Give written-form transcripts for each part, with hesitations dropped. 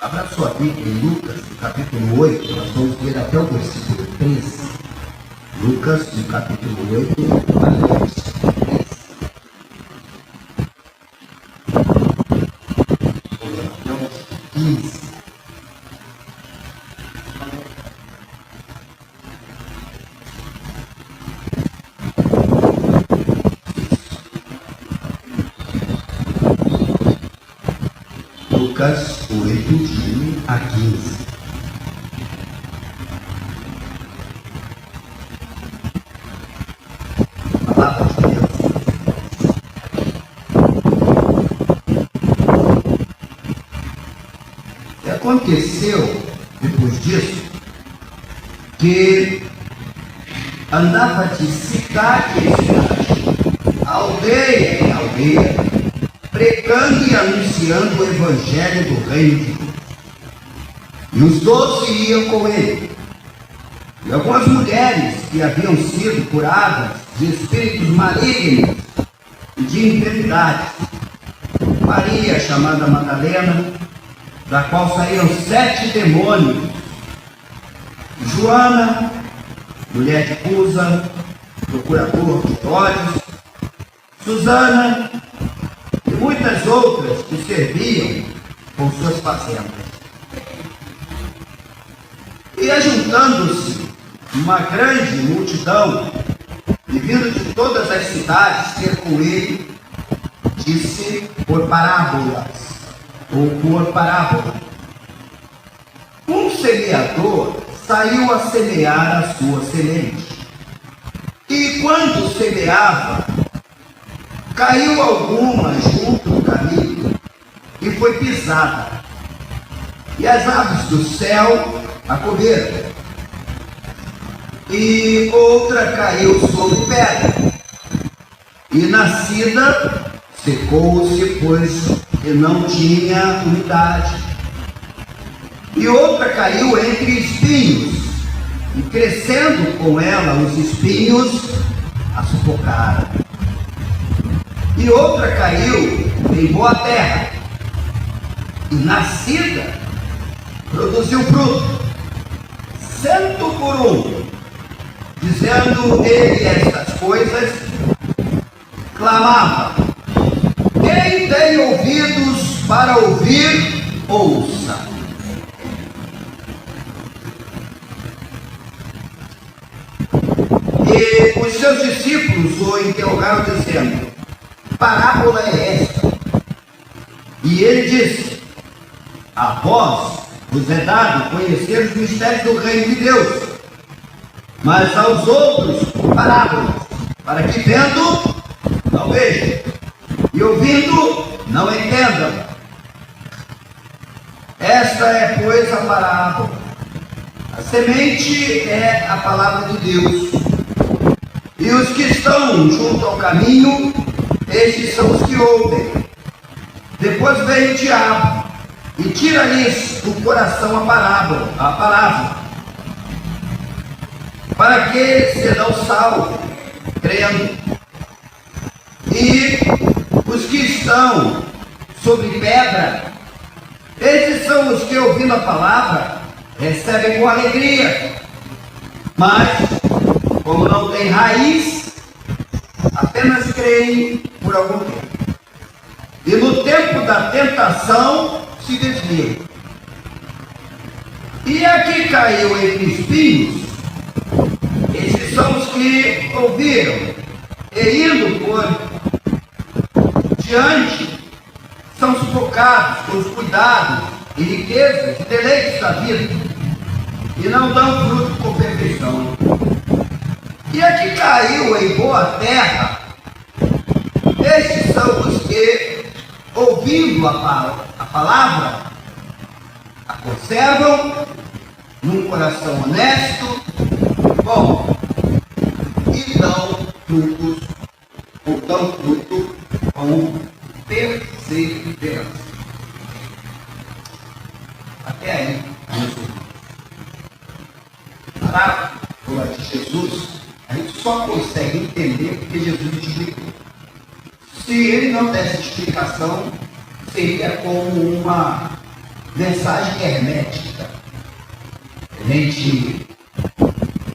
Abra sua Bíblia em Lucas, no capítulo 8, nós vamos ler até o versículo 13. Lucas, no capítulo 8, até o versículo 13. Até o versículo 15. Lucas 8, de 1 a 15. A palavra de Deus. E aconteceu, depois disso, que andava de cidade em cidade, aldeia em aldeia, pregando e anunciando o evangelho do reino de Deus. E os 12 iam com ele. E algumas mulheres que haviam sido curadas de espíritos malignos e de enfermidades. Maria, chamada Madalena, da qual saíram 7 demônios. Joana, mulher de Cusa, procurador de Herodes. Susana, e muitas outras que serviam com suas fazendas. E ajuntando-se uma grande multidão, e vindo de todas as cidades ter com ele, disse por parábolas, ou por parábola. Um semeador saiu a semear a sua semente. E quando semeava, caiu alguma junto do caminho e foi pisada, e as aves do céu a comeram. E outra caiu sobre pedra, e nascida secou-se, pois que não tinha umidade. E outra caiu entre espinhos, e crescendo com ela os espinhos a sufocaram. E outra caiu em boa terra, e nascida produziu fruto, 100 por 1. Dizendo ele estas coisas, clamava: quem tem ouvidos para ouvir, ouça. E os seus discípulos o interrogaram, dizendo: parábola é esta? E ele disse: a vós vos é dado conhecer os mistérios do reino de Deus, mas aos outros parábolas, para que vendo não vejam, e ouvindo não entendam. Esta é, pois, a parábola. A semente é a palavra de Deus, e os que estão junto ao caminho, estes são os que ouvem. Depois vem o diabo e tira-lhes do coração a palavra, para que eles serão salvos, crendo. E os que estão sobre pedra, esses são os que, ouvindo a palavra, recebem com alegria, mas, como não tem raiz, apenas creem por algum tempo. E no tempo da tentação se desviam. E a que caiu entre espinhos, esses são os que ouviram, e indo por diante, são sufocados com os cuidados e riquezas e deleites da vida, e não dão fruto com perfeição. E a que caiu em boa terra, estes são os que, ouvindo a palavra, a conservam num coração honesto, bom, e dão frutos, ou dão fruto com perseverança. Até aí, meus irmãos. A parábola de Jesus, a gente só consegue entender porque Jesus explicou. Se ele não desse explicação, seria como uma mensagem hermética. A gente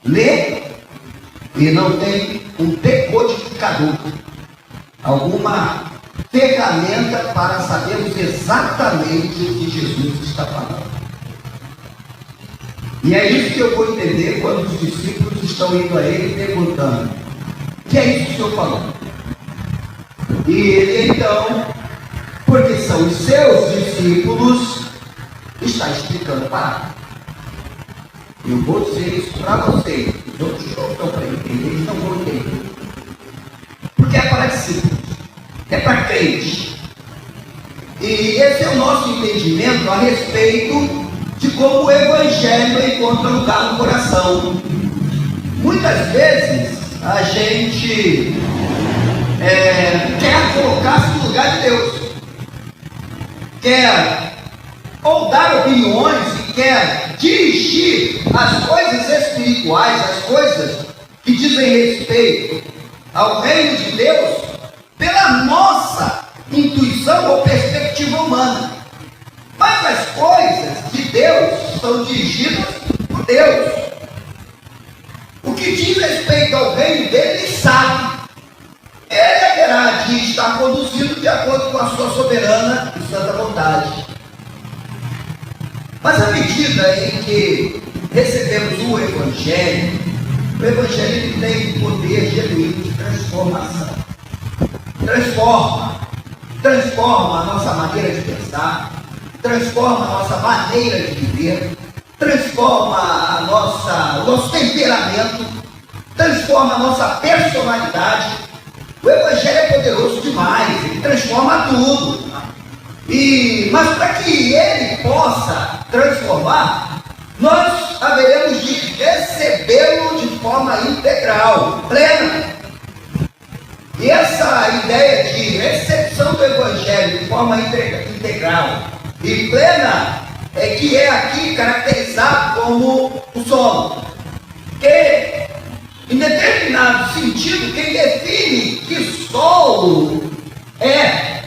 lê e não tem um decodificador, alguma ferramenta para sabermos exatamente o que Jesus está falando. E é isso que eu vou entender quando os discípulos estão indo a ele perguntando: o que é isso que o Senhor falou? E ele então, porque são os seus discípulos, está explicando para. Eu vou dizer isso para vocês, os outros não estão para entender, eles não vão entender. Porque é para discípulos, é para crentes. E esse é o nosso entendimento a respeito de como o Evangelho encontra lugar no coração. Muitas vezes a gente quer colocar-se no lugar de Deus, quer ou dar opiniões e quer dirigir as coisas espirituais, as coisas que dizem respeito ao reino de Deus, pela nossa intuição ou perspectiva humana. Mas as coisas de Deus são dirigidas por Deus. O que diz respeito ao reino dele, ele sabe. Ele terá de estar conduzido de acordo com a sua soberana e santa vontade. Mas à medida em que recebemos o Evangelho ele tem um poder genuíno de transformação. Transforma a nossa maneira de pensar, transforma a nossa maneira de viver, transforma o nosso temperamento, transforma a nossa personalidade. O Evangelho é poderoso demais, ele transforma tudo. Mas para que ele possa transformar, nós haveremos de recebê-lo de forma integral, plena. E essa ideia de recepção do Evangelho de forma integral e plena é que é aqui caracterizado como o solo. Que, em determinado sentido, quem define que solo é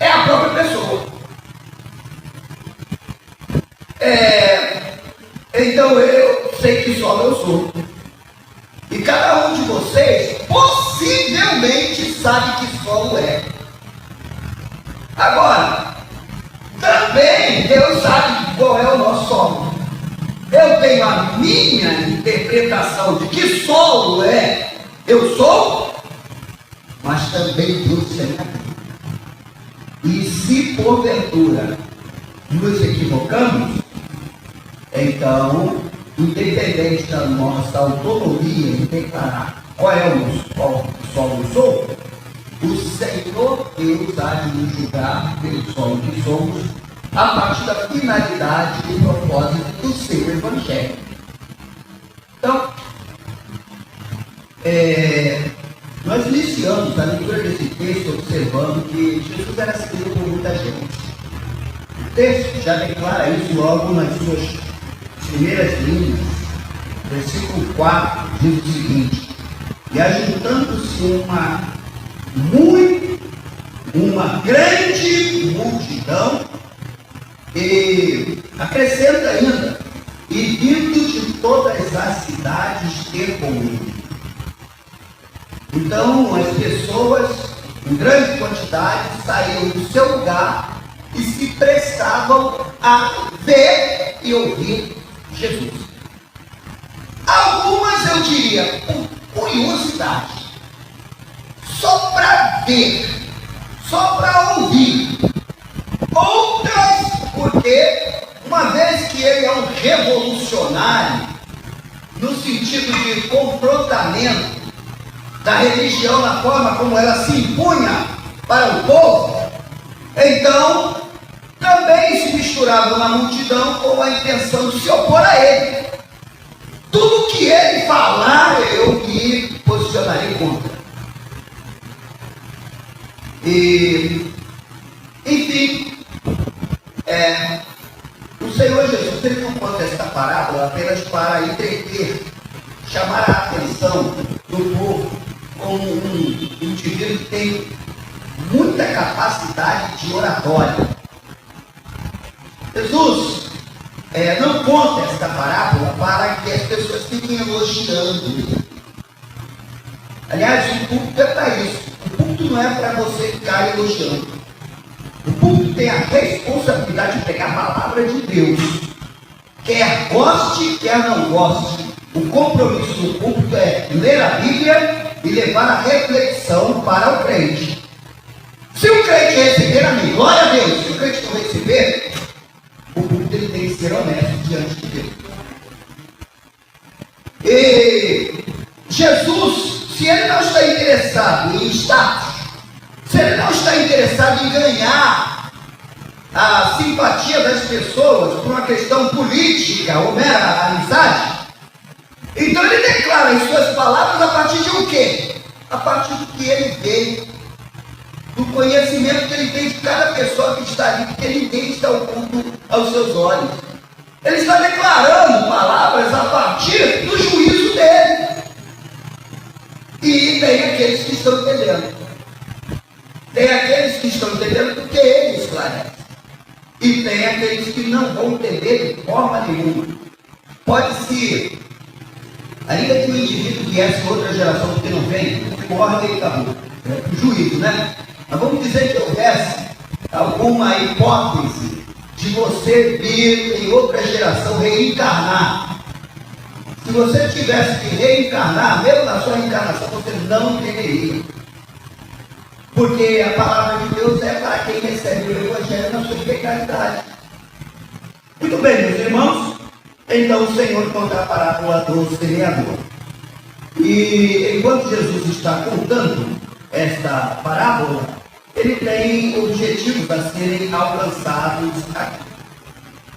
a própria pessoa. Então eu sei que solo eu sou. E cada um de vocês possivelmente sabe que solo é. Agora, também Deus sabe qual é o nosso solo. Eu tenho a minha interpretação de que solo é eu sou, mas também Deus é minha vida. E se porventura nos equivocamos, então, independente da nossa autonomia em declarar qual solo eu sou, o Senhor Deus há de nos julgar pelo solo que somos, a partir da finalidade e propósito do seu Evangelho. Então, nós iniciamos a leitura desse texto observando que Jesus era seguido por muita gente. O texto já declara isso logo nas suas primeiras linhas. Versículo 4 diz o seguinte: e ajuntando-se uma grande multidão, e acrescenta ainda, e vindo de todas as cidades ter com ele. Então as pessoas, em grande quantidade, saíram do seu lugar e se prestavam a ver e ouvir Jesus. Algumas eu diria por curiosidade, só para ver, só para ouvir. Outras porque, uma vez que ele é um revolucionário, no sentido de confrontamento da religião na forma como ela se impunha para o povo, então também se misturavam na multidão com a intenção de se opor a ele. Tudo que ele falar, eu me posicionarei contra. E, enfim, o Senhor Jesus, ele não conta esta parábola apenas para entreter, chamar a atenção do povo como um indivíduo que tem muita capacidade de oratória. Jesus não conta esta parábola para que as pessoas fiquem elogiando ele. Aliás, o púlpito é para isso. O púlpito não é para você ficar elogiando. O púlpito tem a responsabilidade de pegar a palavra de Deus. Quer goste, quer não goste. O compromisso do púlpito é ler a Bíblia e levar a reflexão para o crente. Se o crente receber, amém, glória a Deus. Se o crente não receber, o púlpito ele tem que ser honesto diante de Deus. E Jesus, se ele não está interessado em status, se ele não está interessado em ganhar a simpatia das pessoas por uma questão política ou mera amizade, então ele declara em suas palavras a partir de o quê? A partir do que ele vê, do conhecimento que ele tem de cada pessoa que está ali, porque ele entende que está oculto aos seus olhos. Ele está declarando palavras a partir do juízo dele. E tem aqueles que estão entendendo. Tem aqueles que estão entendendo porque ele esclarece. E tem aqueles que não vão entender de forma nenhuma. Pode-se, ainda que o indivíduo viesse de outra geração que não vem, morre e acabou. Juízo, né? Mas vamos dizer que houvesse alguma hipótese de você vir em outra geração reencarnar. Se você tivesse que reencarnar, mesmo na sua reencarnação, você não entenderia. Porque a palavra de Deus é para quem recebe o Evangelho na sua integralidade. Muito bem, meus irmãos. Então o Senhor conta a parábola do semeador. E enquanto Jesus está contando esta parábola, ele tem objetivos a serem alcançados aqui.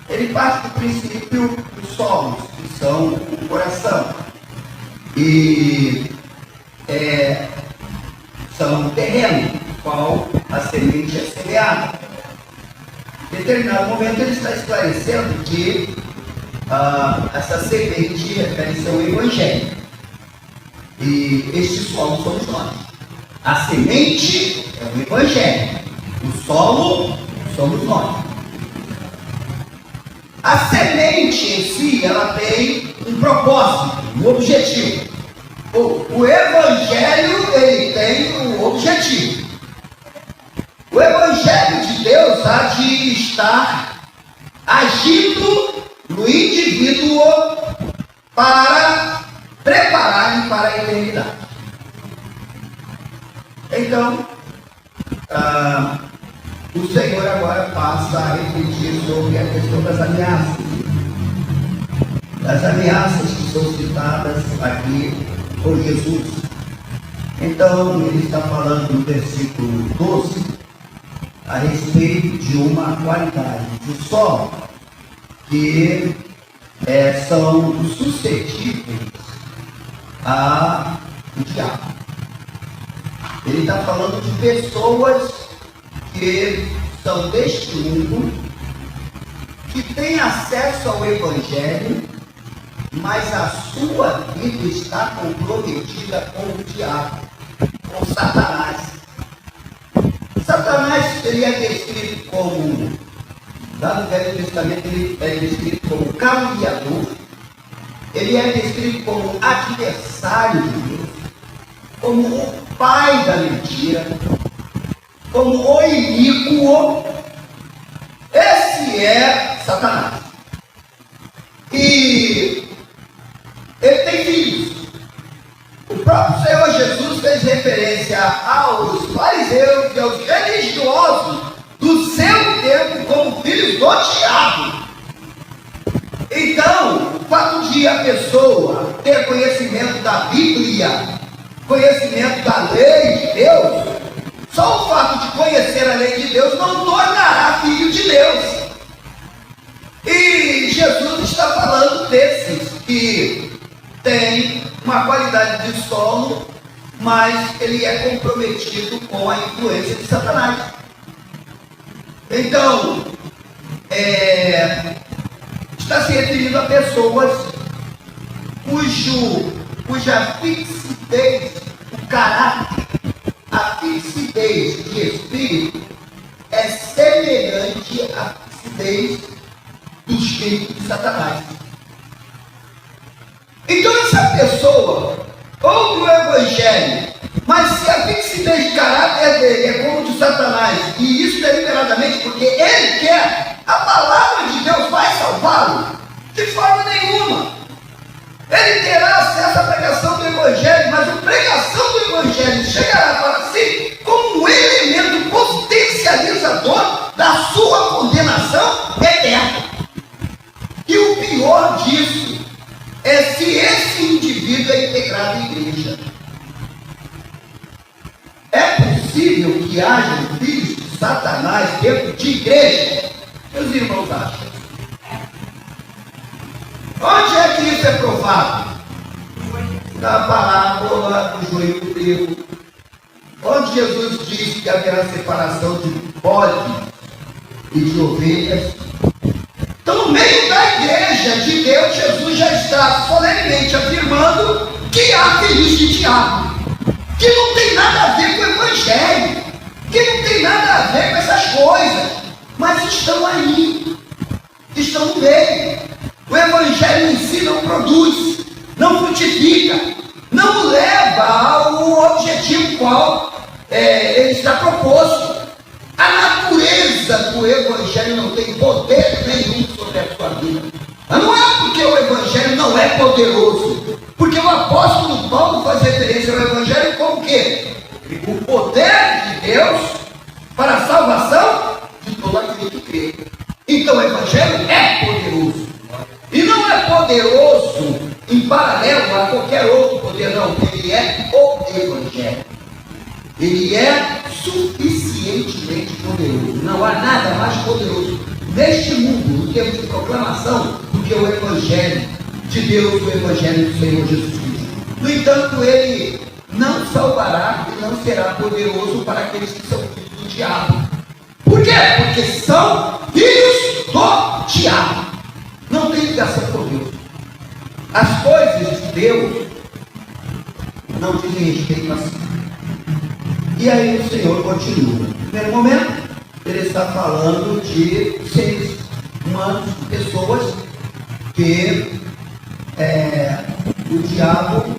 Ele parte do princípio dos solos, que são o coração. E são o terreno, no qual a semente é semeada. Em determinado momento ele está esclarecendo que essa semente refere-se ao Evangelho. E este solo somos nós. A semente é o Evangelho. O solo somos nós. A semente em si, ela tem um propósito, um objetivo. O Evangelho, ele tem um objetivo. O Evangelho de Deus há de estar agindo no indivíduo para preparar-lhe para a eternidade. Então, o Senhor agora passa a refletir sobre a questão das ameaças. Das ameaças que são citadas aqui por Jesus. Então, ele está falando no versículo 12 a respeito de uma qualidade do solo que são suscetíveis ao diabo. Ele está falando de pessoas que são deste mundo, que têm acesso ao Evangelho, mas a sua vida está comprometida com o diabo, com Satanás. Satanás ele é descrito como, lá no Velho Testamento, ele é descrito como caluniador, ele é descrito como adversário de Deus, como o pai da mentira, como o iníquo. Esse é Satanás. E ele tem filhos. O próprio Senhor Jesus fez referência aos fariseus e aos religiosos do seu tempo como filhos do diabo. Então, o fato de a pessoa ter conhecimento da Bíblia, conhecimento da lei de Deus, só o fato de conhecer a lei de Deus não tornará filho de Deus. E Jesus está falando desses que têm uma qualidade de solo, mas ele é comprometido com a influência de Satanás. Então, está se referindo a pessoas cuja fixidez, o caráter, a fixidez de espírito é semelhante à fixidez do espírito de Satanás. Então essa pessoa ouve o Evangelho, mas se a fixidez de caráter dele é como de Satanás, e isso deliberadamente porque ele quer, a palavra de Deus vai salvá-lo? De forma nenhuma. Ele terá acesso à pregação do Evangelho, mas a pregação do Evangelho chegará para si como um elemento potencializador da sua condenação eterna. E o pior disso é se esse indivíduo é integrado à igreja. É possível que haja filhos de Satanás dentro de igreja? Meus irmãos acham. Onde é que isso é provado? Na parábola do joio do trigo, onde Jesus diz que haverá separação de bodes e de ovelhas. Então, no meio da igreja de Deus, Jesus já está solenemente afirmando que há filhos de diabo, que não tem nada a ver com o Evangelho, que não tem nada a ver com essas coisas, mas estão aí, estão no meio. O Evangelho em si não produz, não frutifica, não leva ao objetivo qual ele está proposto. A natureza do Evangelho não tem poder nenhum sobre a sua vida. Mas não é porque o Evangelho não é poderoso, porque o apóstolo Paulo faz referência ao Evangelho como o quê? O poder de Deus para a salvação de todo aquele que crê. Então o Evangelho é poderoso. E não é poderoso em paralelo a qualquer outro poder, não. Ele é o Evangelho. Ele é suficientemente poderoso. Não há nada mais poderoso neste mundo, em termos de proclamação, do que o Evangelho de Deus, o Evangelho do Senhor Jesus Cristo. No entanto, ele não salvará e não será poderoso para aqueles que são filhos do diabo. Por quê? Porque são filhos do diabo. Não tem ligação com Deus. As coisas de Deus não dizem respeito a si. E aí o Senhor continua. No primeiro momento, ele está falando de seres humanos, pessoas que o diabo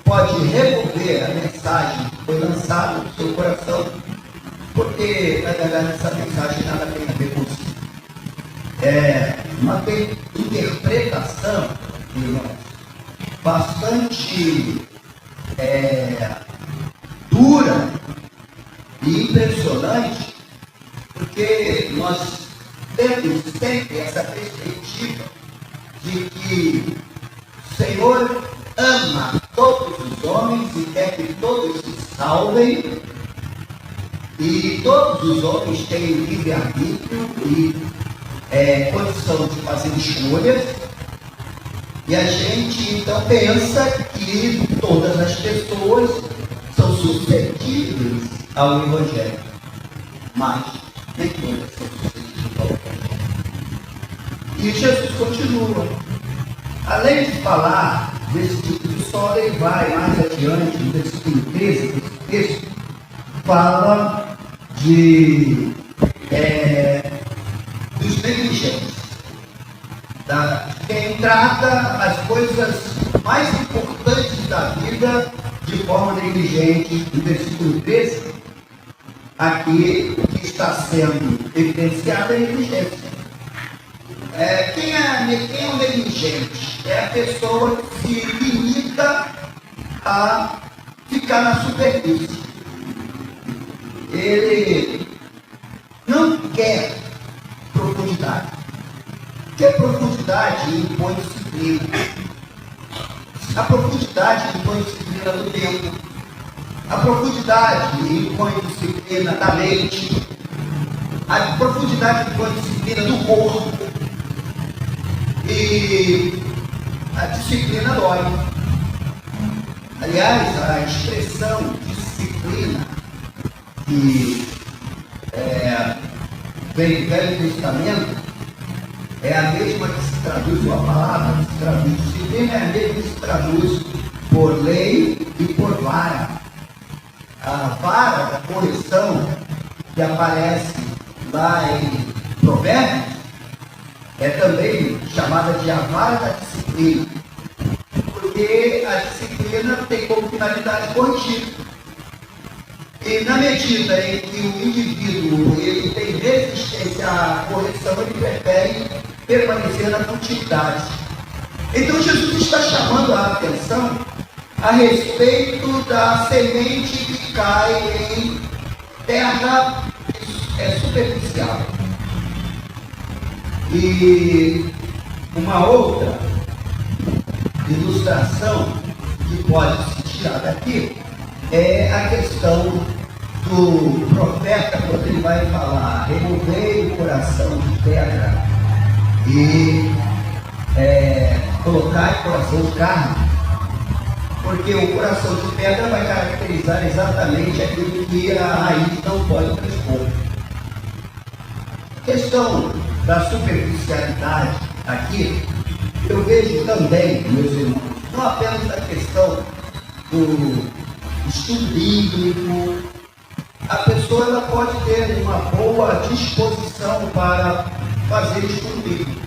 pode remover a mensagem que foi lançada no seu coração, porque na verdade essa mensagem nada tem a ver com si. Uma interpretação, irmãos, bastante dura e impressionante, porque nós temos sempre essa perspectiva de que o Senhor ama todos os homens e quer que todos se salvem, e todos os homens têm livre-arbítrio e condição de fazer escolhas, e a gente então pensa que todas as pessoas são suscetíveis ao Evangelho, mas nem todas são suscetíveis ao Evangelho. E Jesus continua, além de falar desse tipo de história, ele vai mais adiante, no versículo 13 desse texto, fala de dos negligentes, quem trata as coisas mais importantes da vida de forma negligente. No versículo 13, aqui que está sendo evidenciada a negligência. Quem é o negligente? É a pessoa que se limita a ficar na superfície. Ele não quer profundidade. Porque profundidade impõe disciplina. A profundidade impõe disciplina do tempo. A profundidade impõe disciplina da mente. A profundidade impõe disciplina do corpo. E a disciplina dói. Aliás, a expressão disciplina que vem do Velho Testamento é a mesma que se traduz, ou a palavra que se traduz, disciplina é a mesma que se traduz por lei e por vara. A vara da correção que aparece lá em Provérbios é também chamada de a vara da disciplina, porque a disciplina tem como finalidade corrigir. E na medida em que o indivíduo ele tem resistência à correção, ele prefere permanecer na futilidade. Então Jesus está chamando a atenção a respeito da semente que cai em terra superficial. E uma outra ilustração que pode se tirar daqui é a questão do profeta, quando ele vai falar: removei o coração de pedra e colocar coração de carne, porque o coração de pedra vai caracterizar exatamente aquilo que a raiz não pode transpor. A questão da superficialidade aqui, eu vejo também, meus irmãos, não apenas a questão do estudo bíblico. A pessoa ela pode ter uma boa disposição para fazer estudo bíblico,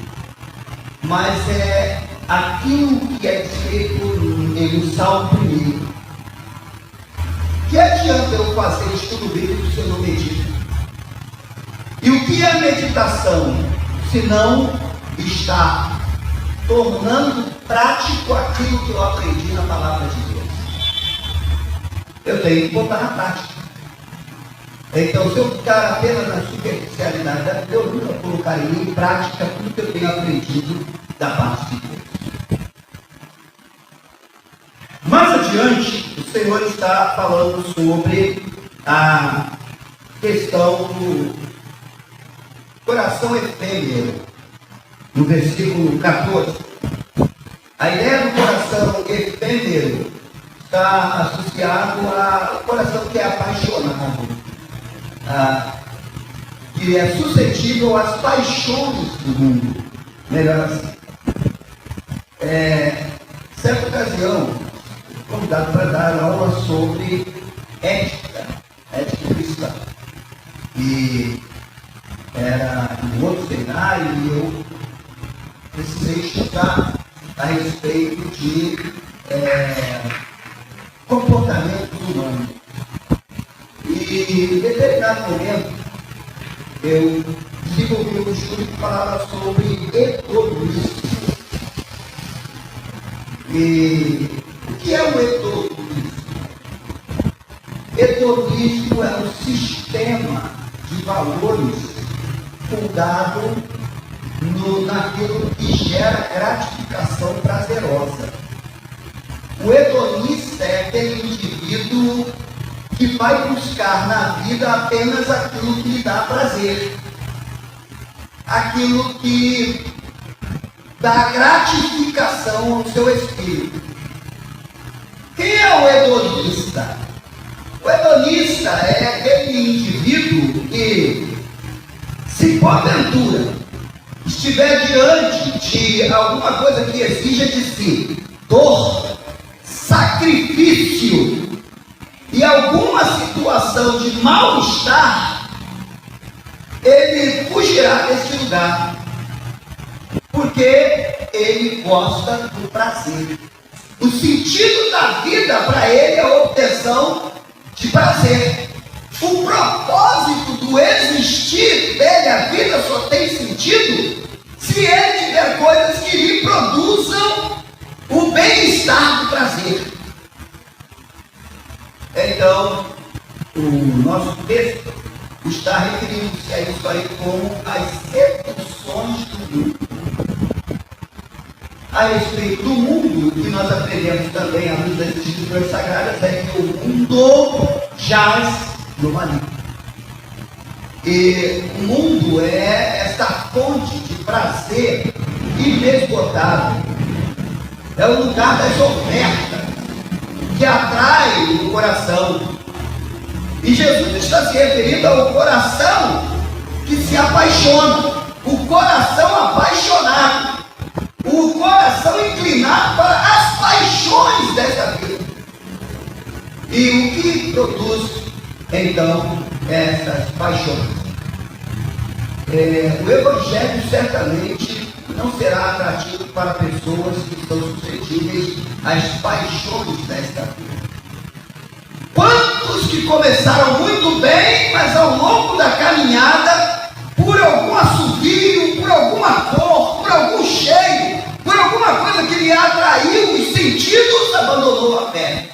mas é aquilo que é descrito no Salmo 1. Que adianta eu fazer estudo bíblico se eu não medito? E o que é meditação, se não está tornando prático aquilo que eu aprendi na palavra de Deus? Eu tenho que botar na prática. Então, se eu ficar apenas na superficialidade, eu nunca colocarei em prática tudo que eu tenho aprendido da parte de Deus. Mais adiante, o Senhor está falando sobre a questão do coração efêmero, no versículo 14. A ideia do coração efêmero está associado ao coração que é apaixonado, que é suscetível às paixões do mundo. Melhor assim. Certa ocasião, fui convidado para dar aula sobre ética cristã. E era um outro cenário e eu precisei estudar a respeito de comportamentos humanos. E em determinado momento eu desenvolvi um estudo que falava sobre hedonismo. E o que é o hedonismo? Hedonismo é um sistema de valores fundado naquilo que gera gratificação prazerosa. O hedonista é aquele indivíduo que vai buscar na vida apenas aquilo que lhe dá prazer, aquilo que dá gratificação ao seu espírito. Quem é o hedonista? O hedonista é aquele indivíduo que, se porventura estiver diante de alguma coisa que exija de si dor, sacrifício e alguma situação de mal-estar, ele fugirá deste lugar, porque ele gosta do prazer. O sentido da vida para ele é a obtenção de prazer. O propósito do existir dele, a vida só tem sentido se ele tiver coisas que lhe produzam o bem-estar do prazer. Então, o nosso texto está referindo-se a isso aí como as seduções do mundo. A respeito do mundo, o que nós aprendemos também à luz das Escrituras Sagradas é que o mundo jaz no maligno. E o mundo é esta fonte de prazer inesgotável. É o lugar das ofertas que atrai o coração. E Jesus está se referindo ao coração que se apaixona, o coração apaixonado, o coração inclinado para as paixões desta vida. E o que produz, então, essas paixões? O Evangelho certamente indicativo para pessoas que estão suscetíveis às paixões desta vida. Quantos que começaram muito bem, mas ao longo da caminhada, por algum assovio, por alguma cor, por algum cheiro, por alguma coisa que lhe atraiu os sentidos, abandonou a fé.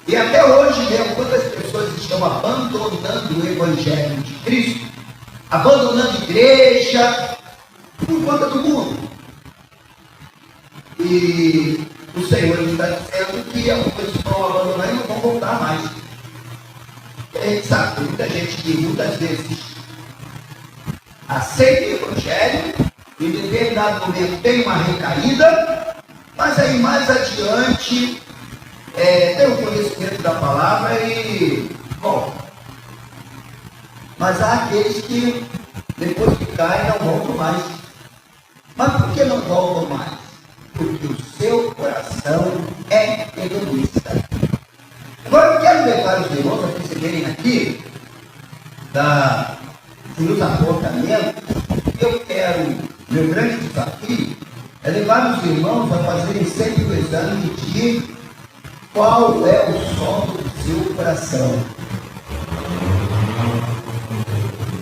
E até hoje mesmo, quantas pessoas estão abandonando o Evangelho de Cristo, abandonando a igreja, por conta do mundo. E o Senhor está dizendo que algumas vão abandonar e não vão voltar mais. E a gente sabe, tem muita gente que muitas vezes aceita o Evangelho, em determinado momento tem uma recaída, mas aí mais adiante tem o conhecimento da palavra e volta. Mas há aqueles que depois que caem não voltam mais. Mas por que não voltam mais? Porque o seu coração é egoísta. Agora eu quero levar os irmãos a perceberem aqui dos apontamentos. Meu grande desafio é levar os irmãos a fazerem sempre o exame de qual é o som do seu coração.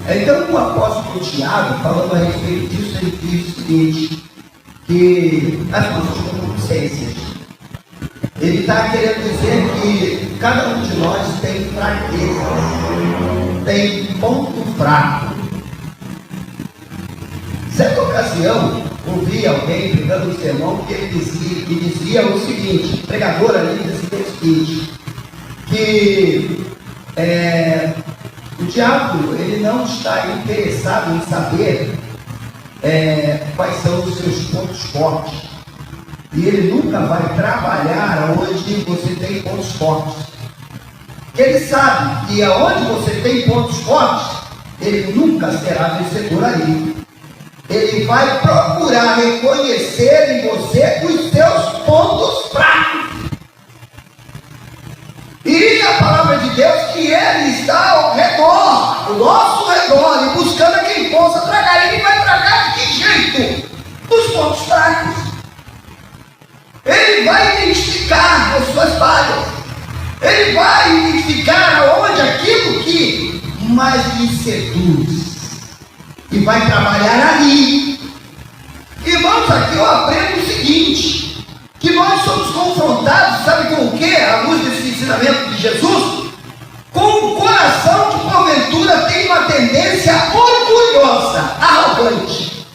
Então o apóstolo Tiago, falando a respeito disso, ele diz o seguinte, que as nossas concupiscências, ele está querendo dizer que cada um de nós tem fraquezas, tem ponto fraco. Certa ocasião, ouvi alguém pregando um sermão que ele dizia o seguinte, pregador ali dizia o seguinte, que o diabo ele não está interessado em saber quais são os seus pontos fortes. E ele nunca vai trabalhar onde você tem pontos fortes. Ele sabe que aonde você tem pontos fortes, ele nunca será vencedor ali. Ele vai procurar reconhecer em você os seus pontos fracos. E a palavra de Deus que ele está ao redor, ao nosso redor, e buscando a quem possa tragar. Ele vai tragar de que jeito? Dos pontos fracos. Ele vai identificar as suas falhas. Ele vai identificar aonde aquilo que mais lhe seduz. E vai trabalhar ali. Irmãos, aqui eu aprendo o seguinte, que nós somos confrontados, sabe com o que? À luz desse ensinamento de Jesus, com um coração que porventura tem uma tendência orgulhosa, arrogante.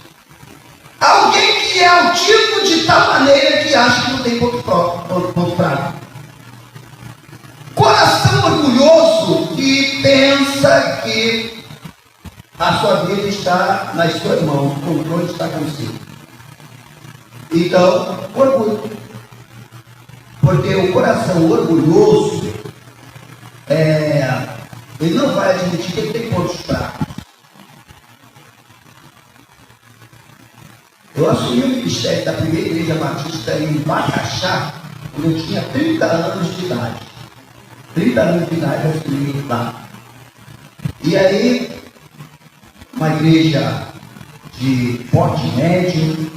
Alguém que é altivo de tal maneira que acha que não tem ponto fraco. Coração orgulhoso que pensa que a sua vida está nas suas mãos, o controle está consigo. Então, orgulho. Porque o coração orgulhoso, ele não vai admitir que ele tem pontos fracos. Eu assumi o ministério da primeira igreja batista em Macaxá, quando eu tinha 30 anos de idade. 30 anos de idade eu assumi lá. E aí, uma igreja de porte médio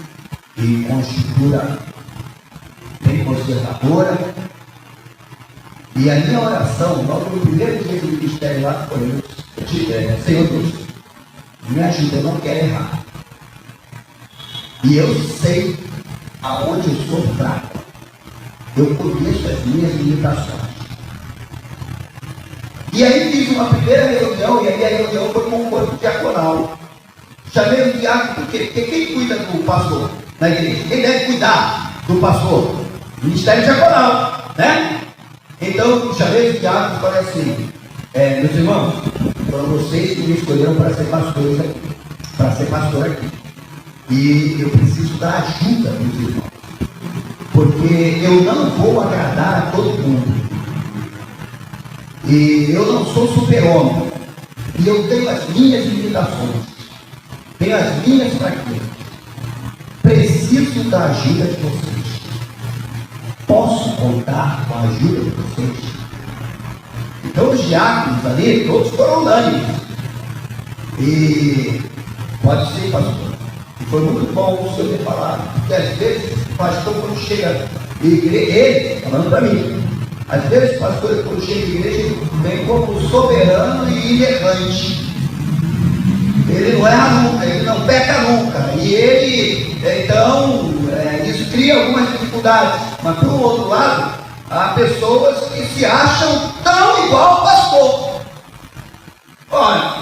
e com estrutura bem conservadora. E a minha oração, logo no primeiro dia do ministério lá, foi: Senhor Deus, me ajuda, eu não quero errar. E eu sei aonde eu sou fraco. Eu conheço as minhas limitações. E aí fiz uma primeira reunião, e a minha reunião foi com o corpo diaconal. Chamei o diácono, porque quem cuida do pastor na igreja? Quem deve cuidar do pastor? Ministério diaconal, né? Então, chamei o diácono e falei assim: meus irmãos, foram vocês que me escolheram para ser pastor aqui. E eu preciso da ajuda dos irmãos, porque eu não vou agradar a todo mundo. E eu não sou super-homem. E eu tenho as minhas limitações. Tenho as minhas fraquezas. Preciso da ajuda de vocês. Posso contar com a ajuda de vocês? Então os diáconos ali, todos foram unânimes. E pode ser, pastor. foi muito bom o senhor ter falado, porque às vezes o pastor, quando chega na igreja, ele, falando para mim, às vezes o pastor, quando chega na igreja, ele vem como soberano e inerrante. Ele não erra nunca, ele não peca nunca. E ele, então, isso cria algumas dificuldades. Mas, por outro lado, há pessoas que se acham tão igual ao pastor. Olha,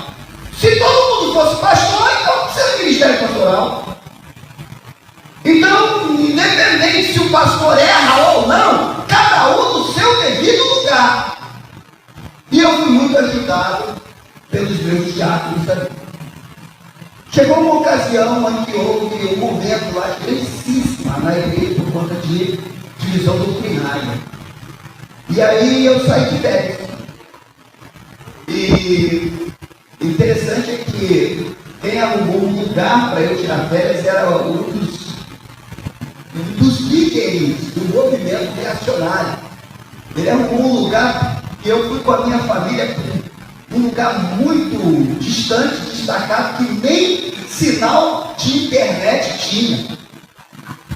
se todo mundo fosse pastor, então precisa de ministério pastoral. Então, independente se o pastor erra ou não, cada um no seu devido lugar. E eu fui muito ajudado pelos meus diáconos também. Chegou uma ocasião em que houve um momento lá específico na igreja por conta de divisão doutrinária. E aí eu saí de férias. E interessante é que quem arrumou um lugar para eu tirar férias era um dos líderes do movimento reacionário. Ele arrumou um lugar que eu fui com a minha família, um lugar muito distante, destacado, que nem sinal de internet tinha.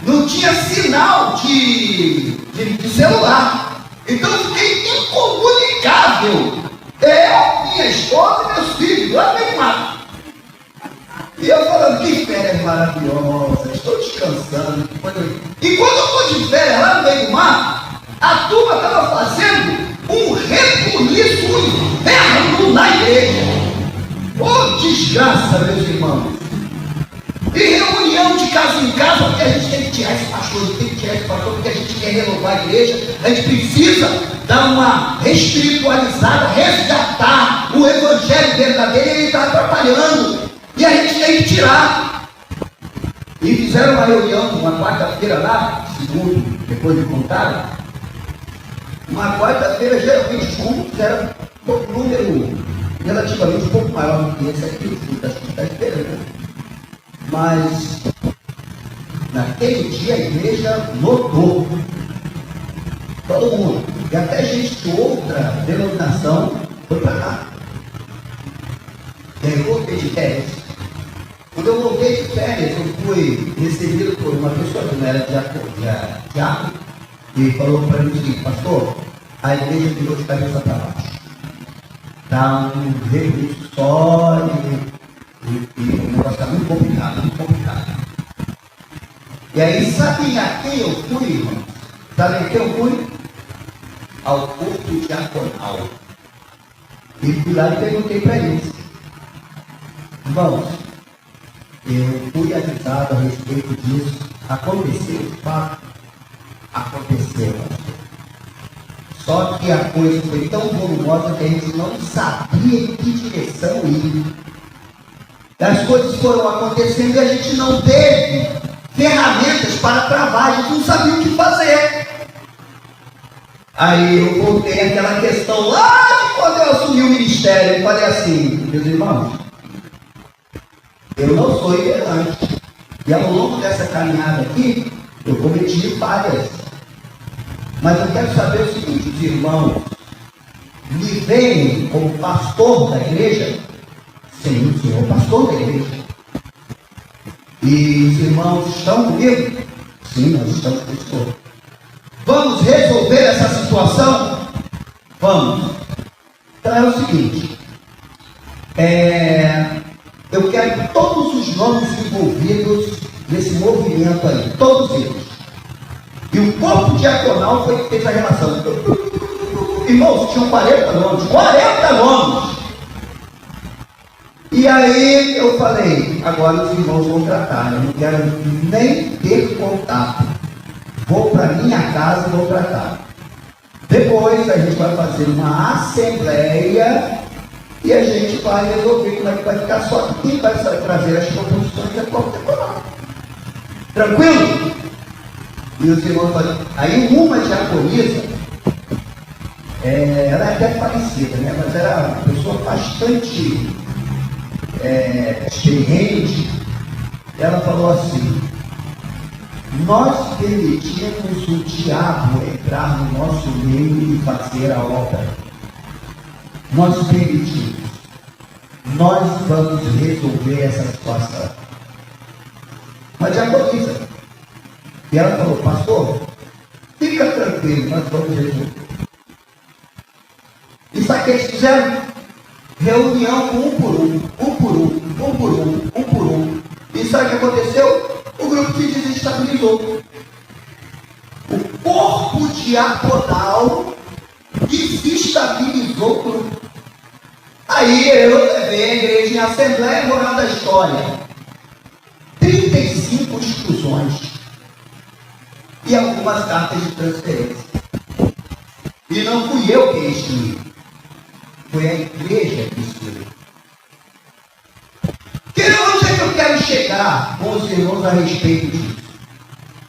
Não tinha sinal de celular. Então eu fiquei incomunicável. Eu, minha esposa e meus filhos, lá no meio do mato. E eu falando, que férias maravilhosas, estou descansando. E quando eu estou de férias lá no meio do mato, a turma estava fazendo um rebuliço, um inferno na igreja. Ô desgraça, meus irmãos. E reunião de casa em casa, porque a gente tem que tirar esse pastor, porque a gente quer renovar a igreja, a gente precisa dar uma espiritualizada, resgatar o evangelho verdadeiro, e ele está atrapalhando, e a gente tem que tirar. E fizeram uma reunião, uma quarta-feira lá, segundo, depois me contaram, uma quarta-feira, geralmente os cultos eram um número relativamente um pouco maior do que esse aqui, o culto das quintas-feiras, mas naquele dia a igreja lotou, todo mundo, e até gente de outra denominação foi para lá. E aí eu voltei de férias. Quando eu voltei de férias, eu fui recebido por uma pessoa que não era diácono, e falou para mim o seguinte: pastor, a igreja virou de cabeça para baixo. Está um rebuliço só e o negócio está muito complicado, muito complicado. E aí, sabem a quem eu fui, irmãos? Sabem a quem eu fui? Ao corpo diaconal. E fui lá e perguntei para eles: irmãos, eu fui avisado a respeito disso. Aconteceu de fato? Aconteceu. Só que a coisa foi tão volumosa que a gente não sabia em que direção ir. As coisas foram acontecendo e a gente não teve ferramentas para travar, a gente não sabia o que fazer. Aí eu voltei àquela questão lá de quando eu assumi o ministério. Eu falei assim: meus irmãos, eu não sou itinerante. E ao longo dessa caminhada aqui, eu cometi falhas. Mas eu quero saber o seguinte: os irmãos me veem como pastor da igreja? Sim, o senhor é pastor da igreja. E os irmãos estão comigo? Sim, nós estamos com o senhor. Vamos resolver essa situação? Vamos. Então é o seguinte: eu quero que todos os nomes envolvidos nesse movimento aí, todos eles. E o corpo diaconal foi que fez a relação. Irmãos, tinham 40 nomes. 40 nomes! E aí eu falei: agora os irmãos vão tratar. Eu não quero nem ter contato. Vou para minha casa e vou tratar. Depois a gente vai fazer uma assembleia e a gente vai resolver como é que vai ficar. Só que quem vai trazer as proposições é o corpo diaconal. Tranquilo? E os irmãos falaram. Aí uma diaconisa, ela é até parecida, né? Mas era uma pessoa bastante experiente. Ela falou assim: nós permitimos o diabo entrar no nosso meio e fazer a obra. Nós permitimos. Nós vamos resolver essa situação. uma diaconisa. E ela falou: pastor, fica tranquilo, nós vamos resolver. E sabe o que eles fizeram? Reunião com um por um. E sabe o que aconteceu? O grupo se desestabilizou. O corpo diaconal desestabilizou o grupo. Aí eu levei a igreja em Assembleia Moral da História. 35 exclusões. E algumas cartas de transferência. E não fui eu quem excluí. Foi a igreja que excluiu. Onde é que eu quero chegar com os irmãos a respeito disso?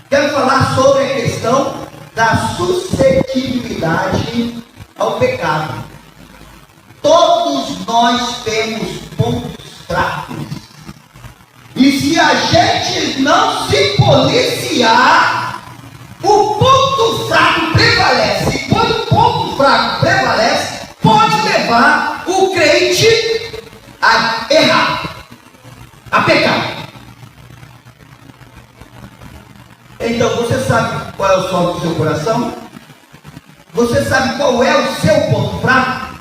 Quero falar sobre a questão da suscetibilidade ao pecado. Todos nós temos pontos fracos. E se a gente não se policiar, o ponto fraco prevalece. E quando o ponto fraco prevalece, pode levar o crente a errar, a pecar. Então você sabe qual é o sol do seu coração? Você sabe qual é o seu ponto fraco?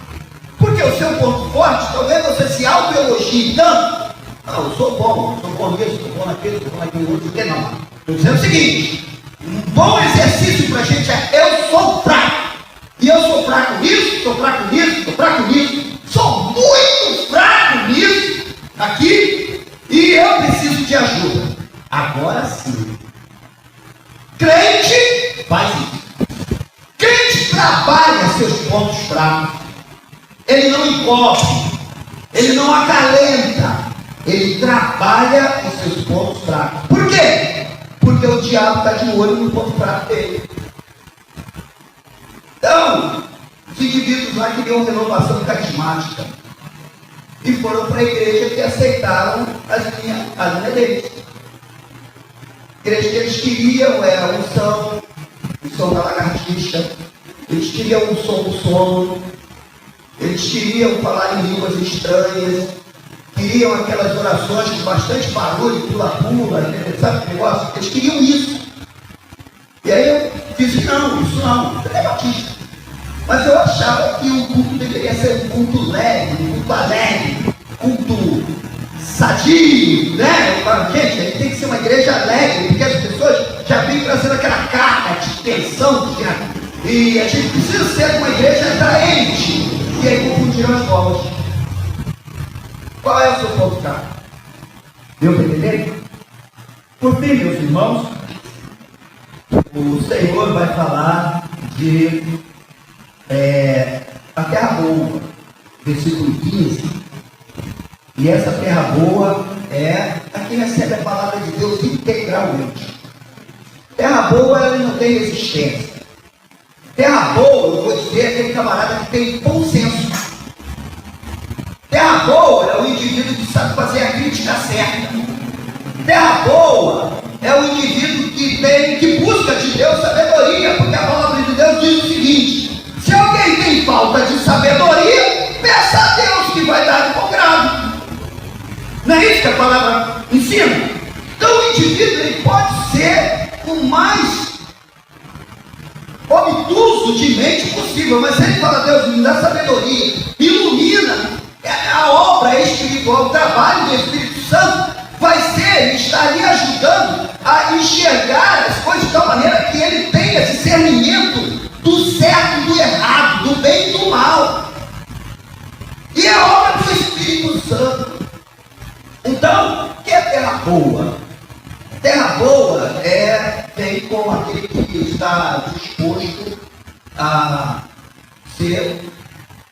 Porque o seu ponto forte, talvez você se auto-elogie tanto. Não, eu sou bom nisso, sou bom naquilo, sou bom naquilo outro. Por que não? Estou dizendo o seguinte: um bom exercício para a gente é: eu sou fraco. E eu sou fraco nisso, sou fraco nisso, sou fraco nisso. Sou muito fraco nisso, aqui, e eu preciso de ajuda. Agora sim. Crente faz isso. Crente trabalha seus pontos fracos. Ele não encobre, ele não acalenta, ele trabalha os seus pontos fracos. Por quê? Porque o diabo está de olho no ponto fraco dele. Então, os indivíduos lá queriam renovação carismática e foram para a igreja que aceitaram as linhas deles. A igreja que eles queriam era a unção, o som da lagartixa, eles queriam o som do sono, eles queriam falar em línguas estranhas, queriam aquelas orações com bastante barulho, pula-pula, sabe o negócio? Eles queriam isso. E aí eu disse: não, isso não é batista. Mas eu achava que o culto deveria ser um culto leve, um culto alegre, culto sadio, né? Gente, a gente tem que ser uma igreja alegre, porque as pessoas já vêm trazendo aquela carga de tensão, e a gente precisa ser uma igreja atraente. E aí confundiram as povos. Qual é o seu ponto fraco? Deu para entender? Por fim, meus irmãos, o Senhor vai falar de a terra boa, versículo 15. E essa terra boa é a que recebe a palavra de Deus integralmente. Terra boa, ela não tem resistência. Terra boa, eu vou dizer, é aquele camarada que tem bom senso. Terra boa é o indivíduo que sabe fazer a crítica certa. Terra boa é o indivíduo que busca de Deus sabedoria, porque a palavra de Deus diz o seguinte: se alguém tem falta de sabedoria, peça a Deus que vai dar de bom grado. Não é isso que a palavra ensina? Então o indivíduo ele pode ser o mais obtuso de mente possível, mas se ele fala: Deus me dá sabedoria, ilumina, a obra espiritual, o trabalho do Espírito Santo vai ser, estar lhe ajudando a enxergar as coisas de tal maneira que ele tenha discernimento do certo e do errado, do bem e do mal. E é obra do Espírito Santo. Então, o que é terra boa? Terra boa tem como aquele que está disposto a ser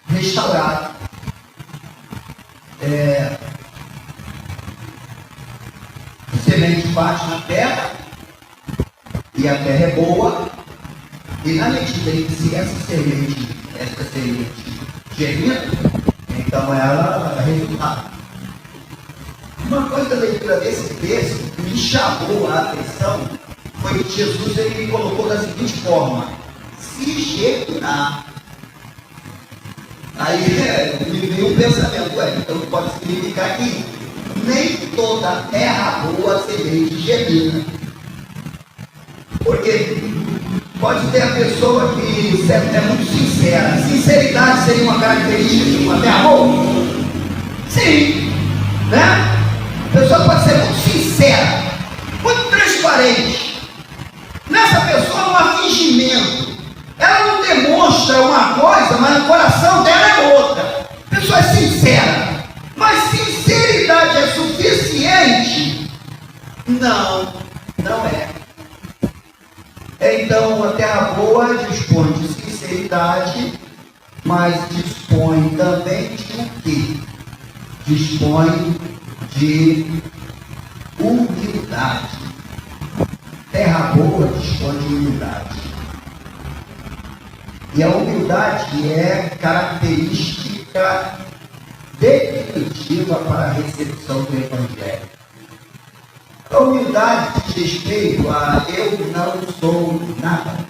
restaurado. A semente bate na terra e a terra é boa, e na medida em que se essa semente germina, então ela vai resultar. Uma coisa da leitura desse texto que me chamou a atenção foi que Jesus ele me colocou da seguinte forma: se germinar. Aí me veio um pensamento: então pode significar que nem toda terra boa semente germina. Porque pode ter a pessoa que é muito sincera. Sinceridade seria uma característica de uma terra boa? Sim, né? A pessoa pode ser muito sincera, muito transparente. Nessa pessoa não há fingimento. Ela não demonstra uma coisa, mas no coração dela é outra. A pessoa é sincera. Mas sinceridade é suficiente? Não, não é. Então a terra boa dispõe de sinceridade, mas dispõe também de o quê? Dispõe de humildade. Terra boa dispõe de humildade. E a humildade é característica definitiva para a recepção do Evangelho. A humildade diz respeito a eu não sou nada.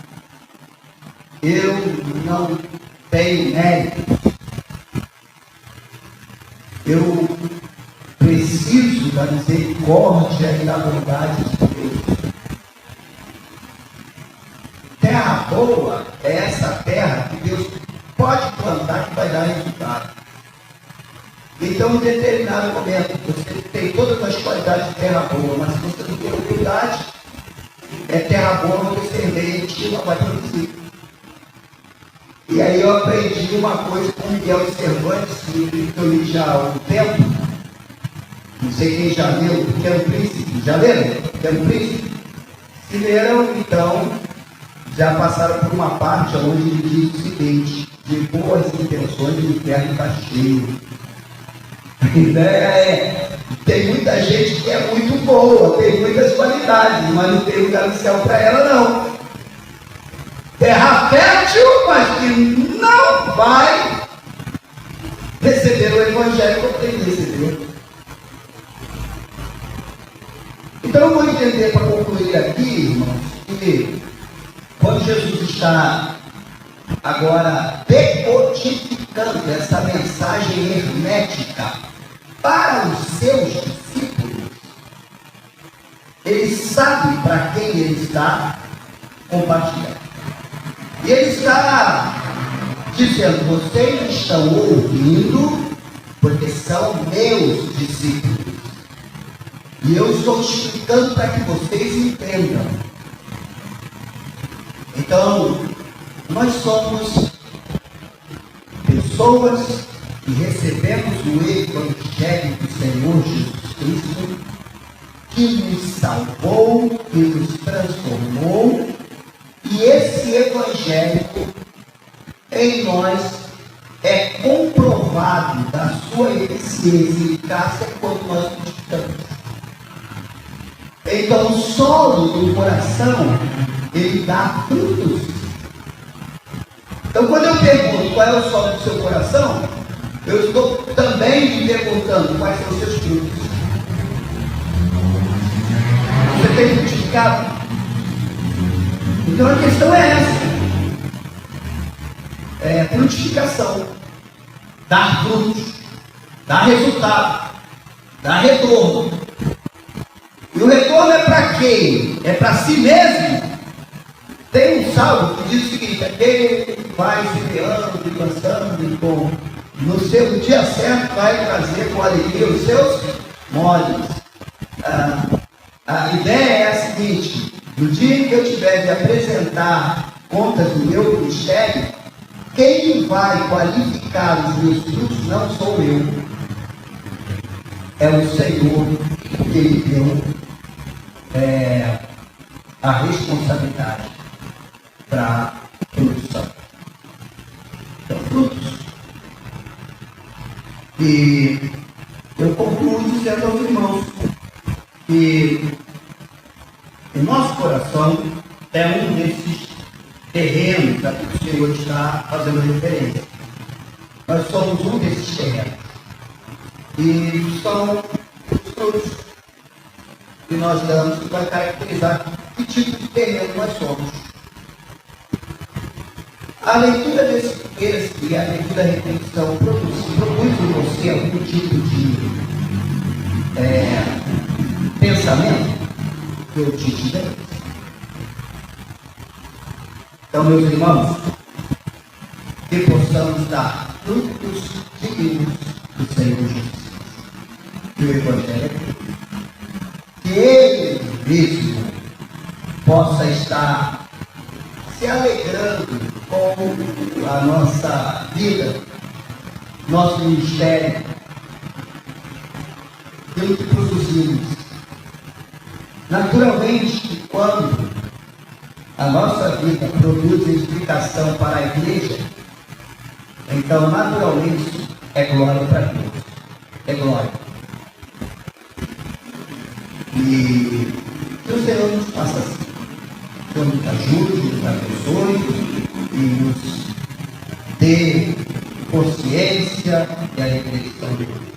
Eu não tenho mérito. Eu preciso da misericórdia e da bondade de Deus. Terra boa é essa terra que Deus pode plantar que vai dar resultado. Então, em determinado momento, você tem todas as qualidades de terra boa, mas se você não tem humildade, é terra boa, mas a semente não vai produzir. E aí eu aprendi uma coisa com Miguel de Cervantes, que eu li já há um tempo. Não sei quem já leu, Pequeno Príncipe. Já leram? Pequeno Príncipe? Se leram, então, já passaram por uma parte onde ele diz o seguinte: de boas intenções o inferno está cheio. Tem muita gente que é muito boa, tem muitas qualidades, mas não tem lugar no céu para ela, não. Terra fértil, mas que não vai receber o Evangelho como tem que receber. Então eu vou entender, para concluir aqui, irmãos, que quando Jesus está agora decodificando essa mensagem hermética para os seus discípulos, ele sabe para quem ele está compartilhando. E ele está dizendo: vocês estão ouvindo porque são meus discípulos. E eu estou explicando para que vocês entendam. Então, nós somos pessoas que recebemos o Evangelho do Senhor Jesus Cristo, que nos salvou, que nos transformou, e esse Evangelho em nós é comprovado da sua eficiência e eficácia quando nós praticamos. Então, o solo do coração, ele dá frutos. Então, quando eu pergunto qual é o solo do seu coração, eu estou também me perguntando quais são os seus frutos. Você tem frutificado? Então, a questão é essa. É frutificação. Dar frutos. Dar resultado. Dar retorno. E o retorno é para quem? É para si mesmo? Tem um salmo que diz o seguinte: aquele que vai semeando e lançando e com no seu dia certo vai trazer com alegria os seus moles. A ideia é a seguinte: no dia em que eu tiver de apresentar contas do meu ministério, quem vai qualificar os meus frutos não sou eu, é o Senhor que Ele deu a responsabilidade para a produção. Então, frutos. E eu concluo dizendo aos irmãos que o nosso coração é um desses terrenos a que o Senhor está fazendo referência. Nós somos um desses terrenos. E são os frutos que nós damos que vai caracterizar que tipo de terreno nós somos. A leitura desse texto e a leitura da reflexão propôs em você algum tipo de pensamento que eu te dei. Então, meus irmãos, que possamos dar frutos dignos do Senhor Jesus. Que o Evangelho, que Ele mesmo possa estar se alegrando com a nossa vida, nosso ministério, pelo que produzimos. Naturalmente, quando a nossa vida produz explicação para a igreja, então naturalmente é glória para Deus. É glória. E que o Senhor nos faça assim. Que o Senhor nos ajude, nos abençoe e nos dê consciência e a reflexão de Deus.